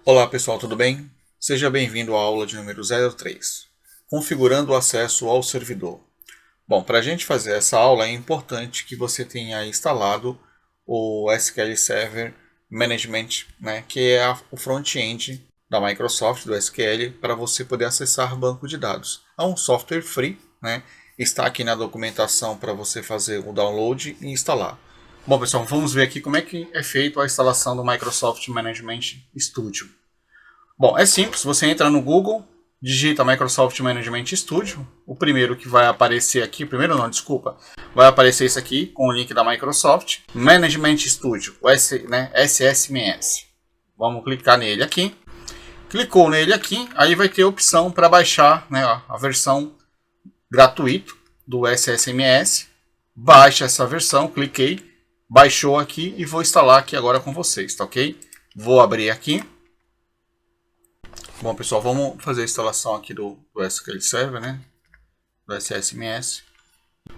Olá pessoal, tudo bem? Seja bem-vindo à aula de número 03, configurando o acesso ao servidor. Bom, para a gente fazer essa aula é importante que você tenha instalado o SQL Server Management, que é o front-end da Microsoft, do SQL, para você poder acessar banco de dados. É um software free, está aqui na documentação para você fazer o download e instalar. Bom pessoal, vamos ver aqui como é que é feito a instalação do Microsoft Management Studio. Bom, é simples, você entra no Google, digita Microsoft Management Studio, o primeiro que vai aparecer aqui, vai aparecer esse aqui com o link da Microsoft, Management Studio, o SSMS. Vamos clicar nele aqui. Clicou nele aqui, aí vai ter a opção para baixar a versão gratuita do SSMS. Baixa essa versão, cliquei, baixou aqui e vou instalar aqui agora com vocês, tá ok? Vou abrir aqui. Bom pessoal, vamos fazer a instalação aqui do SQL Server, do SSMS.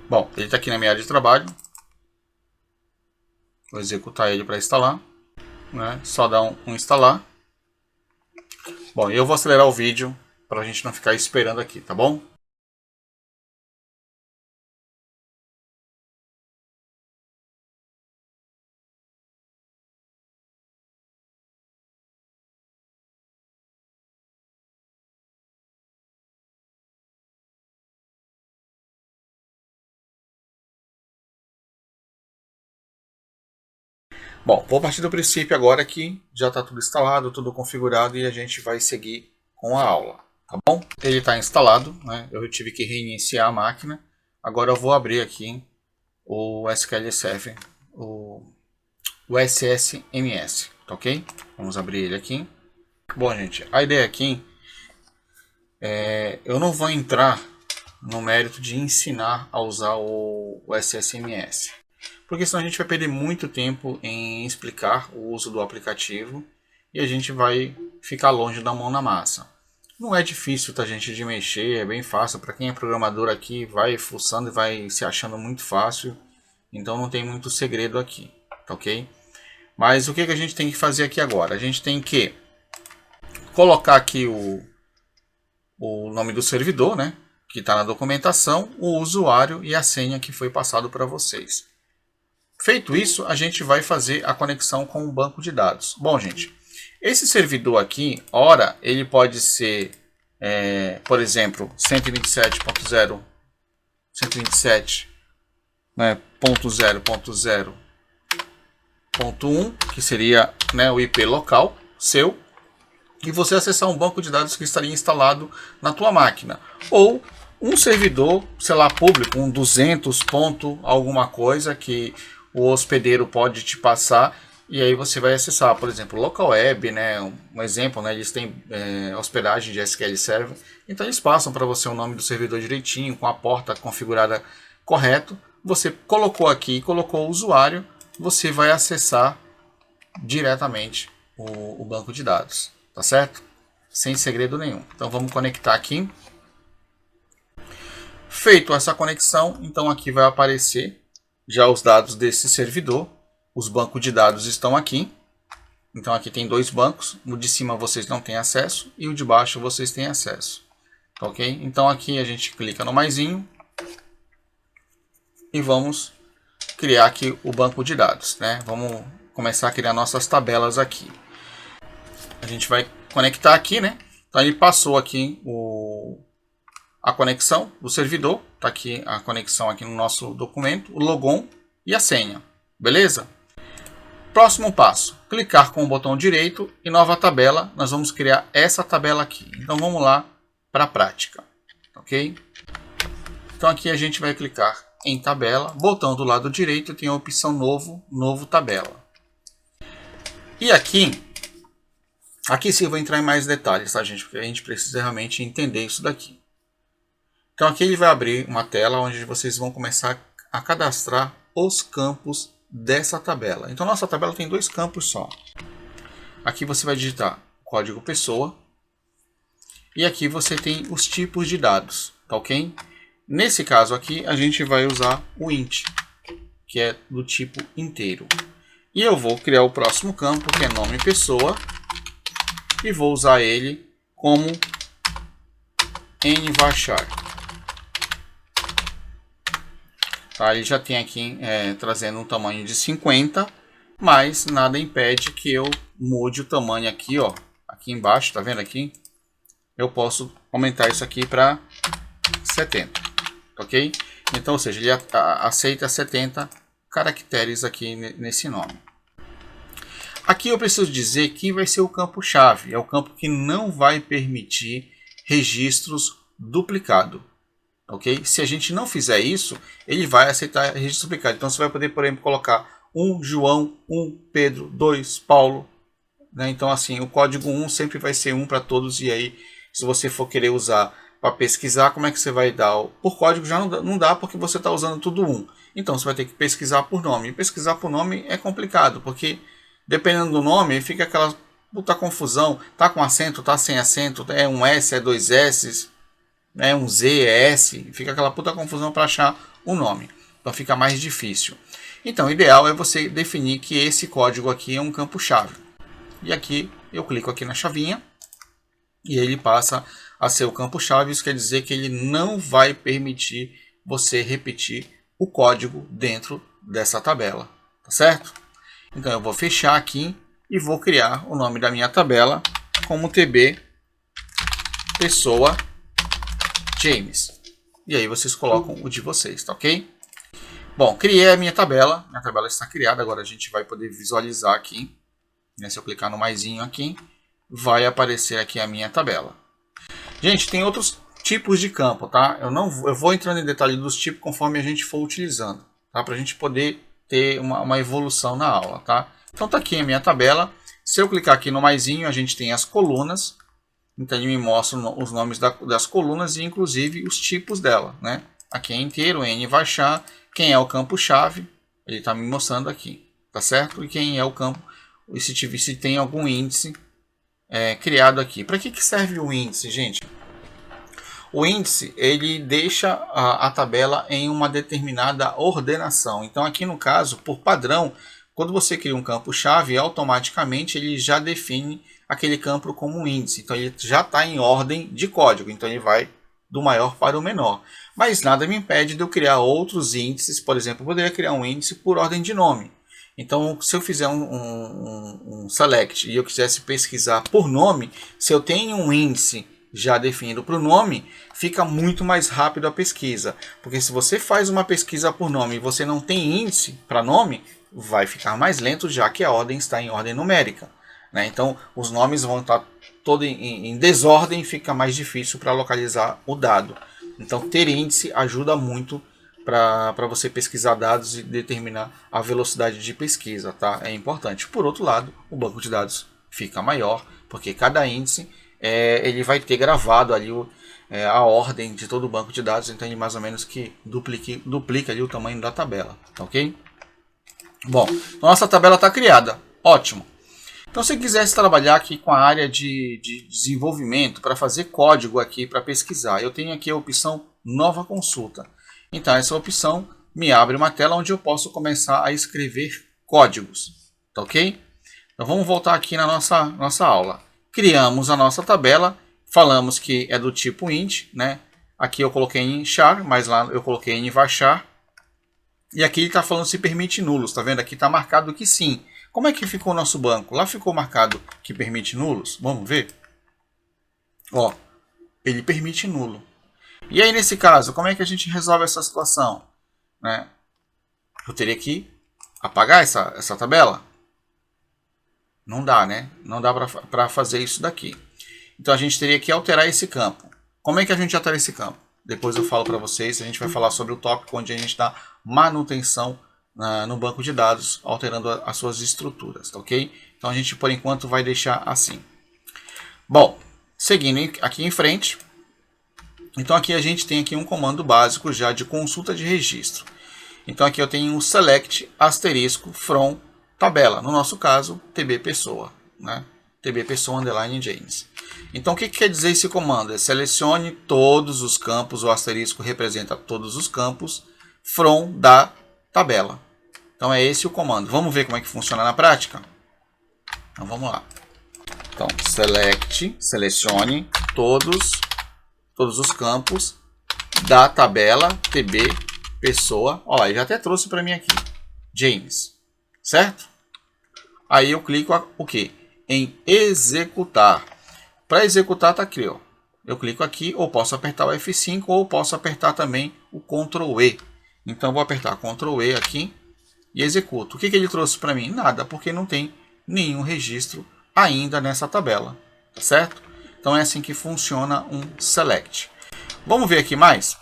Bom, ele está aqui na minha área de trabalho. Vou executar ele para instalar. Só dar um instalar. Bom, eu vou acelerar o vídeo para a gente não ficar esperando aqui, tá bom? Bom, vou partir do princípio agora que já está tudo instalado, tudo configurado e a gente vai seguir com a aula, tá bom? Ele está instalado, eu tive que reiniciar a máquina. Agora eu vou abrir aqui o SQL Server, o SSMS, tá ok? Vamos abrir ele aqui. Bom, gente, a ideia aqui eu não vou entrar no mérito de ensinar a usar o SSMS. Porque senão a gente vai perder muito tempo em explicar o uso do aplicativo e a gente vai ficar longe da mão na massa. Não é difícil, tá, gente, de mexer, é bem fácil. Para quem é programador aqui, vai fuçando e vai se achando muito fácil. Então não tem muito segredo aqui, tá ok? Mas o que a gente tem que fazer aqui agora? A gente tem que colocar aqui o nome do servidor, que está na documentação, o usuário e a senha que foi passado para vocês. Feito isso, a gente vai fazer a conexão com o banco de dados. Bom, gente, esse servidor aqui, ora, ele pode ser, por exemplo, 127.0.0.1, que seria o IP local seu, e você acessar um banco de dados que estaria instalado na tua máquina. Ou um servidor, sei lá, público, um 200 ponto alguma coisa que o hospedeiro pode te passar e aí você vai acessar, por exemplo, local web, um exemplo, eles têm hospedagem de SQL Server, então eles passam para você o nome do servidor direitinho, com a porta configurada correto. Você colocou aqui, colocou o usuário, você vai acessar diretamente o banco de dados, tá certo? Sem segredo nenhum. Então vamos conectar aqui. Feito essa conexão, então aqui vai aparecer já os dados desse servidor. Os bancos de dados estão aqui. Então aqui tem dois bancos. O de cima vocês não têm acesso e o de baixo vocês têm acesso. Ok? Então aqui a gente clica no maisinho e vamos criar aqui o banco de dados. Vamos começar a criar nossas tabelas aqui. A gente vai conectar aqui, Então ele passou aqui a conexão do servidor, está aqui a conexão aqui no nosso documento, o logon e a senha, beleza? Próximo passo, clicar com o botão direito e nova tabela, nós vamos criar essa tabela aqui. Então vamos lá para a prática, ok? Então aqui a gente vai clicar em tabela, botão do lado direito tem a opção novo tabela. E aqui sim eu vou entrar em mais detalhes, tá, gente? Porque a gente precisa realmente entender isso daqui. Então aqui ele vai abrir uma tela onde vocês vão começar a cadastrar os campos dessa tabela. Então nossa tabela tem dois campos só. Aqui você vai digitar código pessoa e aqui você tem os tipos de dados, tá ok? Nesse caso aqui a gente vai usar o int, que é do tipo inteiro. E eu vou criar o próximo campo, que é nome pessoa. e vou usar ele como nvarchar. Tá, ele já tem aqui trazendo um tamanho de 50, mas nada impede que eu mude o tamanho aqui, ó, aqui embaixo, tá vendo aqui? Eu posso aumentar isso aqui para 70, ok? Então, ou seja, ele aceita 70 caracteres aqui nesse nome. Aqui eu preciso dizer que vai ser o campo-chave, é o campo que não vai permitir registros duplicados. Ok? Se a gente não fizer isso, ele vai aceitar registro duplicado. Então você vai poder, por exemplo, colocar 1 João, 1 Pedro, 2 Paulo. Né? Então assim, o código 1 sempre vai ser 1 para todos. E aí, se você for querer usar para pesquisar, como é que você vai dar? Por código já não dá porque você está usando tudo 1. Então você vai ter que pesquisar por nome. E pesquisar por nome é complicado, porque dependendo do nome, fica aquela puta confusão. Tá com acento, tá sem acento, é um S, é dois S. Um Z, é S, fica aquela puta confusão para achar o nome. Então fica mais difícil. Então o ideal é você definir que esse código aqui é um campo-chave. E aqui eu clico aqui na chavinha e ele passa a ser o campo-chave. Isso quer dizer que ele não vai permitir você repetir o código dentro dessa tabela. Tá certo? Então eu vou fechar aqui e vou criar o nome da minha tabela como TB pessoa James. E aí vocês colocam o de vocês, tá ok? Bom, criei a minha tabela está criada, agora a gente vai poder visualizar aqui. Né? Se eu clicar no maisinho aqui, vai aparecer aqui a minha tabela. Gente, tem outros tipos de campo, tá? Eu vou entrando em detalhe dos tipos conforme a gente for utilizando, tá? Para a gente poder ter uma evolução na aula, tá? Então tá aqui a minha tabela. Se eu clicar aqui no maisinho, a gente tem as colunas. Então ele me mostra os nomes das colunas e inclusive os tipos dela, né? Aqui é inteiro, nvarchar, quem é o campo-chave, ele está me mostrando aqui, tá certo? E quem é o campo, se tem algum índice criado aqui. Para que serve o índice, gente? O índice, ele deixa a tabela em uma determinada ordenação. Então aqui no caso, por padrão, quando você cria um campo-chave, automaticamente ele já define aquele campo como um índice. Então ele já está em ordem de código. Então ele vai do maior para o menor. Mas nada me impede de eu criar outros índices. Por exemplo, eu poderia criar um índice por ordem de nome. Então se eu fizer um select e eu quisesse pesquisar por nome, se eu tenho um índice já definido para o nome, fica muito mais rápido a pesquisa. Porque se você faz uma pesquisa por nome e você não tem índice para nome, vai ficar mais lento, já que a ordem está em ordem numérica. Né? Então os nomes vão estar todos em desordem, fica mais difícil para localizar o dado. Então ter índice ajuda muito para você pesquisar dados e determinar a velocidade de pesquisa. Tá? É importante. Por outro lado, o banco de dados fica maior, porque cada índice ele vai ter gravado ali a ordem de todo o banco de dados, então ele mais ou menos que duplica ali o tamanho da tabela. Ok? Bom, nossa tabela está criada. Ótimo. Então, se quisesse trabalhar aqui com a área de desenvolvimento, para fazer código aqui, para pesquisar, eu tenho aqui a opção Nova Consulta. Então, essa opção me abre uma tela onde eu posso começar a escrever códigos. Tá ok? Então, vamos voltar aqui na nossa aula. Criamos a nossa tabela, falamos que é do tipo int, né? Aqui eu coloquei em char, mas lá eu coloquei em varchar. E aqui ele está falando se permite nulos, tá vendo? Aqui está marcado que sim. Como é que ficou o nosso banco? Lá ficou marcado que permite nulos. Vamos ver? Ó, ele permite nulo. E aí, nesse caso, como é que a gente resolve essa situação? Né? Eu teria que apagar essa tabela? Não dá, né? Não dá para fazer isso daqui. Então, a gente teria que alterar esse campo. Como é que a gente altera esse campo? Depois eu falo para vocês. A gente vai falar sobre o tópico onde a gente dá manutenção no banco de dados, alterando as suas estruturas, tá ok? Então a gente por enquanto vai deixar assim. Bom, seguindo aqui em frente, então aqui a gente tem aqui um comando básico já de consulta de registro. Então aqui eu tenho o select asterisco from tabela, no nosso caso TB pessoa, né? TB pessoa underline James. Então o que quer dizer esse comando? Selecione todos os campos, o asterisco representa todos os campos from da tabela. Então é esse o comando. Vamos ver como é que funciona na prática? Então vamos lá. Então, selecione todos os campos da tabela TB pessoa. Ó, ele já até trouxe para mim aqui, James, certo? Aí eu clico o quê? Em executar. Para executar tá aqui, ó. Eu clico aqui, ou posso apertar o F5, ou posso apertar também o Ctrl E. Então vou apertar Ctrl E aqui e executo. O que ele trouxe para mim? Nada, porque não tem nenhum registro ainda nessa tabela, tá certo? Então é assim que funciona um select. Vamos ver aqui mais?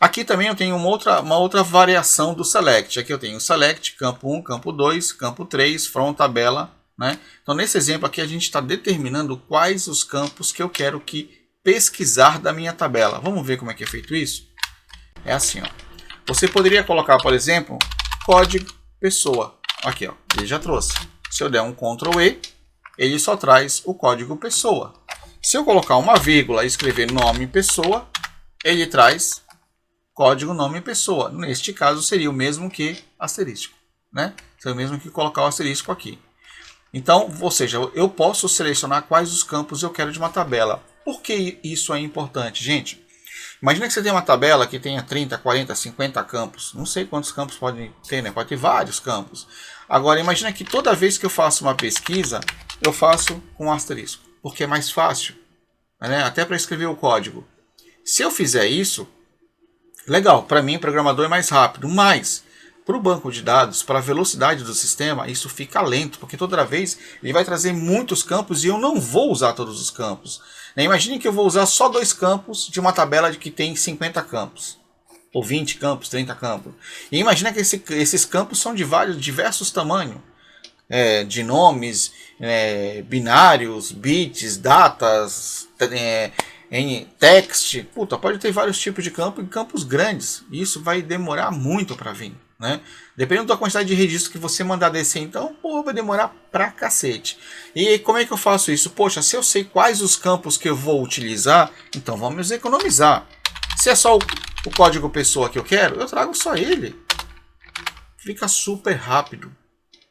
Aqui também eu tenho uma outra variação do select. Aqui eu tenho select, campo 1, campo 2, campo 3, from tabela, né? Então nesse exemplo aqui a gente está determinando quais os campos que eu quero pesquisar da minha tabela. Vamos ver como é que é feito isso? É assim, ó. Você poderia colocar, por exemplo, código pessoa. Aqui, ó, ele já trouxe. Se eu der um Ctrl E, ele só traz o código pessoa. Se eu colocar uma vírgula e escrever nome pessoa, ele traz código nome pessoa. Neste caso seria o mesmo que asterisco, né? Seria o mesmo que colocar o asterisco aqui. Então, ou seja, eu posso selecionar quais os campos eu quero de uma tabela. Por que isso é importante, gente? Imagina que você tem uma tabela que tenha 30, 40, 50 campos. Não sei quantos campos podem ter, né? Pode ter vários campos. Agora, imagina que toda vez que eu faço uma pesquisa, eu faço com asterisco. Porque é mais fácil, né? Até para escrever o código. Se eu fizer isso, legal, para mim, programador é mais rápido. Mas, para o banco de dados, para a velocidade do sistema, isso fica lento. Porque toda vez ele vai trazer muitos campos e eu não vou usar todos os campos. Imagine que eu vou usar só 2 campos de uma tabela que tem 50 campos. Ou 20 campos, 30 campos. E imagina que esses campos são de diversos tamanhos. De nomes, binários, bits, datas, text. Puta, pode ter vários tipos de campo e campos grandes. E isso vai demorar muito para vir, né? Dependendo da quantidade de registro que você mandar descer, então, pô, vai demorar pra cacete. E como é que eu faço isso? Poxa, se eu sei quais os campos que eu vou utilizar, então vamos economizar. Se é só o código pessoa que eu quero, eu trago só ele. Fica super rápido,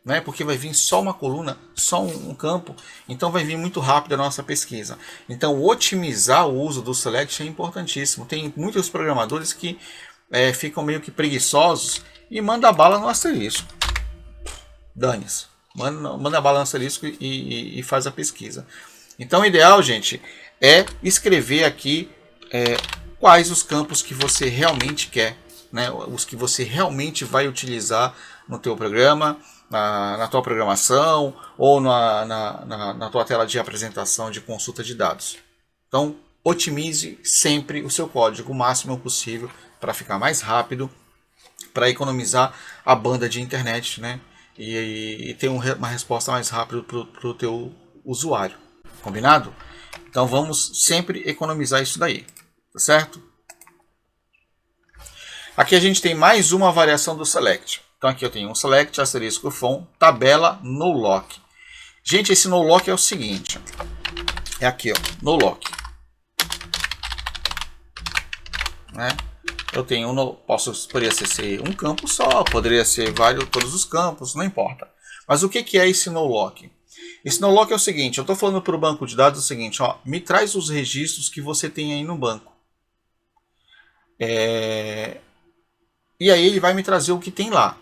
né? Porque vai vir só uma coluna, só um campo, então vai vir muito rápido a nossa pesquisa. Então otimizar o uso do select é importantíssimo. Tem muitos programadores que ficam meio que preguiçosos e manda a bala no asterisco. Dane-se. Manda a bala no asterisco e faz a pesquisa. Então o ideal, gente, é escrever aqui quais os campos que você realmente quer, né? Os que você realmente vai utilizar no teu programa, na tua programação ou na tua tela de apresentação de consulta de dados. Então, otimize sempre o seu código o máximo possível para ficar mais rápido, para economizar a banda de internet, né? E ter uma resposta mais rápida para o teu usuário. Combinado? Então vamos sempre economizar isso daí, tá certo? Aqui a gente tem mais uma variação do select. Então aqui eu tenho um select, asterisco from, tabela, no lock. Gente, esse no lock é o seguinte. É aqui, ó, no lock. Né? Eu tenho, poderia ser um campo só, poderia ser todos os campos, não importa. Mas o que é esse no lock? Esse no lock é o seguinte, eu estou falando para o banco de dados o seguinte, ó, me traz os registros que você tem aí no banco. E aí ele vai me trazer o que tem lá.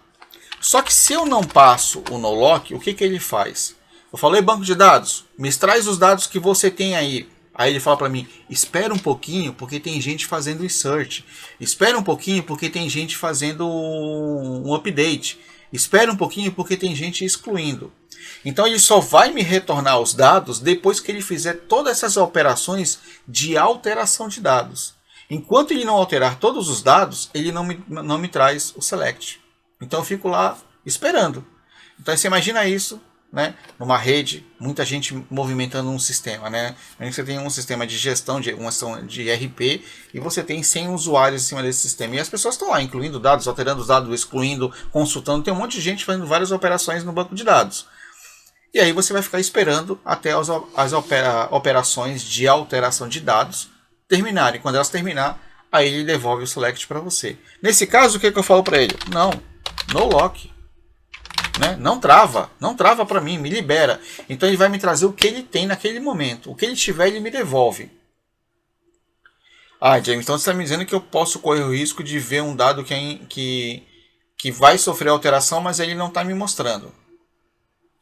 Só que se eu não passo o no lock, o que ele faz? Eu falei banco de dados, me traz os dados que você tem aí. Aí ele fala para mim, espera um pouquinho porque tem gente fazendo insert. Espera um pouquinho porque tem gente fazendo um update. Espera um pouquinho porque tem gente excluindo. Então ele só vai me retornar os dados depois que ele fizer todas essas operações de alteração de dados. Enquanto ele não alterar todos os dados, ele não me traz o select. Então eu fico lá esperando. Então você imagina isso, né, numa rede, muita gente movimentando um sistema, né? Você tem um sistema de gestão de RP e você tem 100 usuários em cima desse sistema. E as pessoas estão lá incluindo dados, alterando os dados, excluindo, consultando. Tem um monte de gente fazendo várias operações no banco de dados. E aí você vai ficar esperando até as operações de alteração de dados terminarem. Quando elas terminar, aí ele devolve o select para você. Nesse caso, o que eu falo para ele? Não, no lock. né? Não trava para mim, me libera. Então ele vai me trazer o que ele tem naquele momento. O que ele tiver, ele me devolve. Ah, James, então você está me dizendo que eu posso correr o risco de ver um dado que vai sofrer alteração, mas ele não está me mostrando.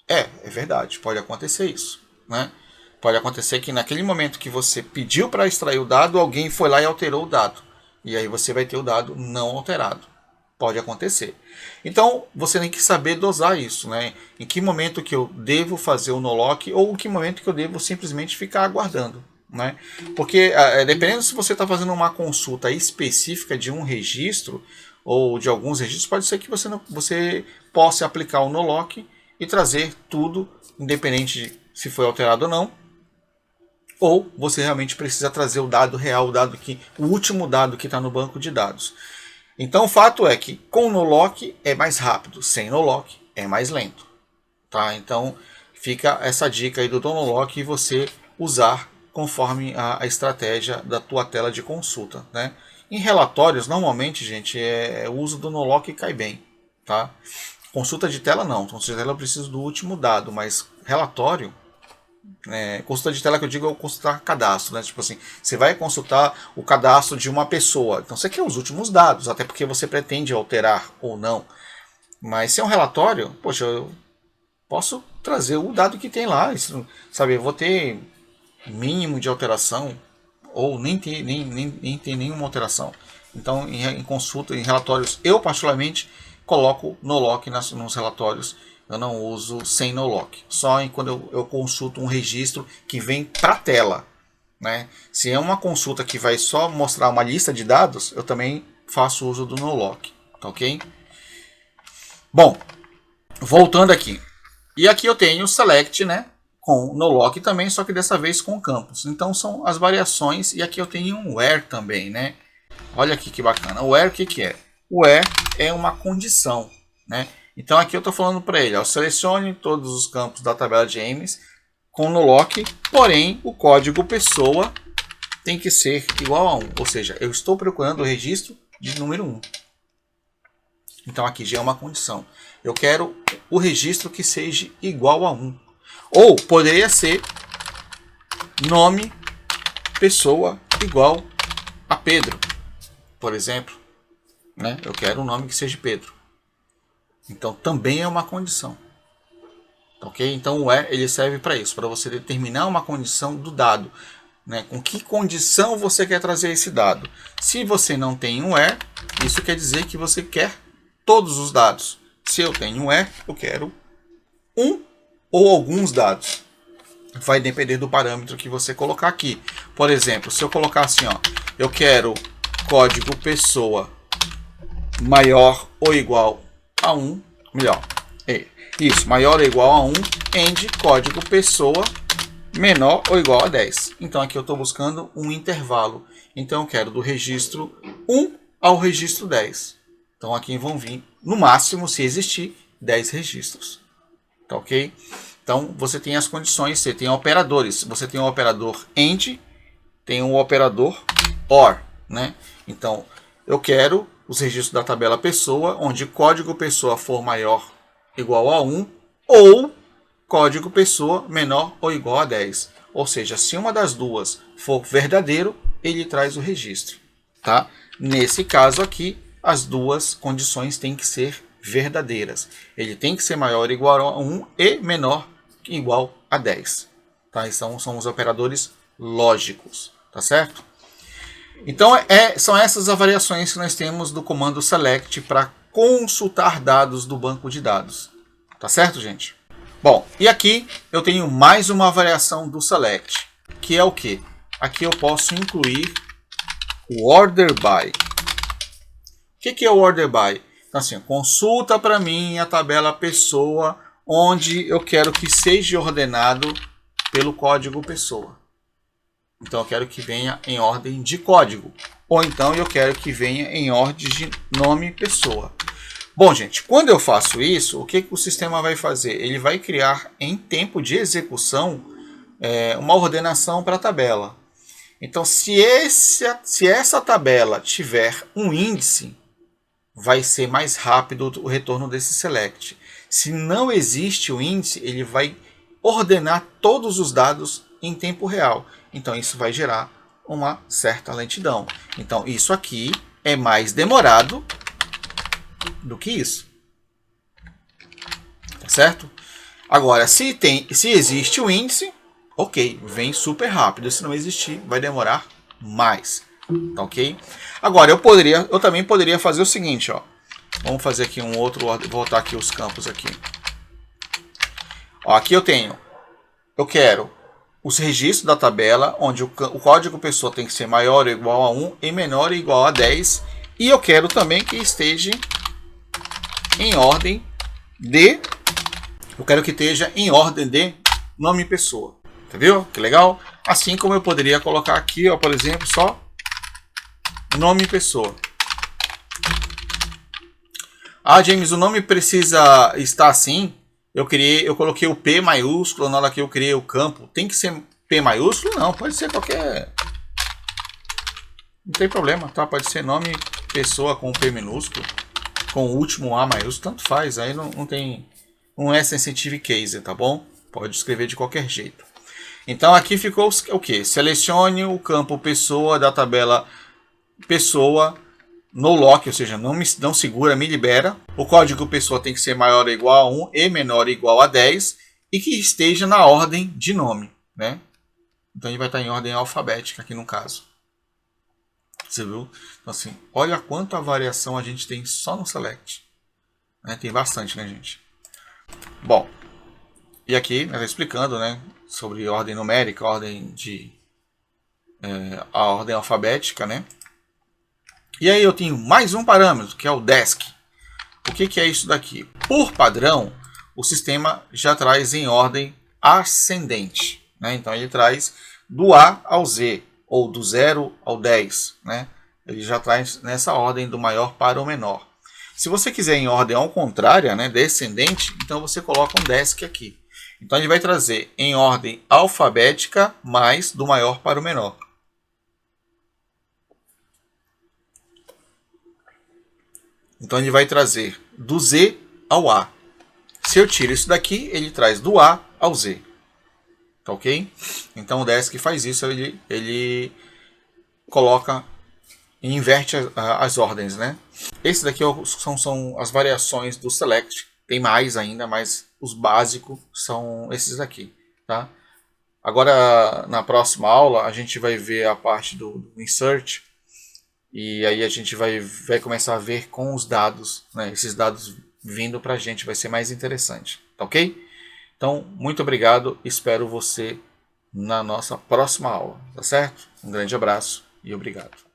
É verdade, pode acontecer isso, né? Pode acontecer que naquele momento que você pediu para extrair o dado, alguém foi lá e alterou o dado. E aí você vai ter o dado não alterado. Pode acontecer. Então você tem que saber dosar isso, né? Em que momento que eu devo fazer o no-lock ou em que momento que eu devo simplesmente ficar aguardando, né? Porque dependendo se você está fazendo uma consulta específica de um registro ou de alguns registros, pode ser que você possa aplicar o no-lock e trazer tudo, independente de se foi alterado ou não. Ou você realmente precisa trazer o dado real, o último dado que está no banco de dados. Então o fato é que com no-lock é mais rápido, sem no-lock é mais lento. Tá? Então fica essa dica aí do no-lock e você usar conforme a estratégia da tua tela de consulta. Né? Em relatórios, normalmente, gente, o uso do no-lock cai bem. Tá? Consulta de tela não, consulta de tela eu preciso do último dado, mas relatório... consulta de tela que eu digo é consultar cadastro, né? Tipo assim, você vai consultar o cadastro de uma pessoa, então você quer os últimos dados, até porque você pretende alterar ou não. Mas se é um relatório, poxa, eu posso trazer o dado que tem lá, sabe? Eu vou ter mínimo de alteração ou nem ter nenhuma alteração. Então, em consulta, em relatórios, eu particularmente coloco no-lock nos relatórios. Eu não uso sem no-lock. Só quando eu consulto um registro que vem para a tela. Né? Se é uma consulta que vai só mostrar uma lista de dados, eu também faço uso do no-lock. Tá ok? Bom, voltando aqui. E aqui eu tenho o select, né? Com no-lock também, só que dessa vez com campos. Então são as variações. E aqui eu tenho um where também, né? Olha aqui que bacana. O where, o que é? O where é uma condição, né? Então aqui eu estou falando para ele, ó, selecione todos os campos da tabela de James com no-lock, porém o código pessoa tem que ser igual a 1. Ou seja, eu estou procurando o registro de número 1. Então aqui já é uma condição. Eu quero o registro que seja igual a 1. Ou poderia ser nome pessoa igual a Pedro, por exemplo. Né? Eu quero um nome que seja Pedro. Então também é uma condição. Ok? Então o where ele serve para isso, para você determinar uma condição do dado. Né? Com que condição você quer trazer esse dado? Se você não tem um where, isso quer dizer que você quer todos os dados. Se eu tenho um where, eu quero um ou alguns dados. Vai depender do parâmetro que você colocar aqui. Por exemplo, se eu colocar assim, ó, eu quero código pessoa maior ou igual a 1, melhor, isso, maior ou igual a 1, end código pessoa menor ou igual a 10. Então aqui eu estou buscando um intervalo. Então eu quero do registro 1 ao registro 10. Então aqui vão vir, no máximo, se existir, 10 registros. Tá ok? Então você tem as condições, você tem operadores. Você tem o operador end, tem o operador or. Né? Então eu quero os registros da tabela pessoa, onde código pessoa for maior ou igual a 1, ou código pessoa menor ou igual a 10. Ou seja, se uma das duas for verdadeiro, ele traz o registro. Tá? Nesse caso aqui, as duas condições têm que ser verdadeiras. Ele tem que ser maior ou igual a 1 e menor ou igual a 10. Tá? Então são os operadores lógicos. Tá certo? Então são essas as variações que nós temos do comando select para consultar dados do banco de dados. Tá certo, gente? Bom, e aqui eu tenho mais uma variação do select, que é o que? Aqui eu posso incluir o order by. O que é o order by? Então assim, consulta para mim a tabela pessoa onde eu quero que seja ordenado pelo código pessoa. Então eu quero que venha em ordem de código. Ou então eu quero que venha em ordem de nome pessoa. Bom, gente, quando eu faço isso, o que o sistema vai fazer? Ele vai criar em tempo de execução uma ordenação para a tabela. Então se essa tabela tiver um índice, vai ser mais rápido o retorno desse select. Se não existe o índice, ele vai ordenar todos os dados em tempo real. Então isso vai gerar uma certa lentidão. Então isso aqui é mais demorado do que isso. Tá certo? Agora, se existe o índice, ok, vem super rápido. Se não existir, vai demorar mais. Tá ok? Agora, eu também poderia fazer o seguinte, ó. Vamos fazer aqui um outro, voltar aqui os campos aqui. Ó, aqui eu quero os registros da tabela, onde o código pessoa tem que ser maior ou igual a 1 e menor ou igual a 10. E eu quero também que esteja em ordem de... Eu quero que esteja em ordem de nome pessoa. Entendeu? Que legal? Assim como eu poderia colocar aqui, ó, por exemplo, só nome pessoa. Ah, James, o nome precisa estar assim? Eu coloquei o P maiúsculo, na hora que eu criei o campo. Tem que ser P maiúsculo? Não, pode ser qualquer... Não tem problema, tá? Pode ser nome pessoa com P minúsculo, com o último A maiúsculo, tanto faz. Aí não tem... Não é sensitive case, tá bom? Pode escrever de qualquer jeito. Então aqui ficou o que? Selecione o campo pessoa da tabela pessoa no lock, ou seja, não segura, me libera. O código pessoa tem que ser maior ou igual a 1 e menor ou igual a 10 e que esteja na ordem de nome, né? Então ele vai estar em ordem alfabética aqui no caso. Você viu? Então assim, olha quanta variação a gente tem só no select. Né? Tem bastante, né, gente? Bom, e aqui nós explicando, né, sobre ordem numérica, a ordem alfabética, né? E aí eu tenho mais um parâmetro, que é o desk. O que é isso daqui? Por padrão, o sistema já traz em ordem ascendente, né? Então ele traz do A ao Z, ou do 0 ao 10, né? Ele já traz nessa ordem do maior para o menor. Se você quiser em ordem ao contrária, né, descendente, então você coloca um desk aqui. Então ele vai trazer em ordem alfabética, mais do maior para o menor. Então ele vai trazer do Z ao A. Se eu tiro isso daqui, ele traz do A ao Z. Tá ok? Então o desk faz isso, ele coloca e inverte as ordens, né? Esse daqui são as variações do select. Tem mais ainda, mas os básicos são esses daqui, tá? Agora, na próxima aula, a gente vai ver a parte do insert. E aí a gente vai começar a ver com os dados, né? Esses dados vindo para a gente, vai ser mais interessante, tá ok? Então, muito obrigado, espero você na nossa próxima aula, tá certo? Um grande abraço e obrigado.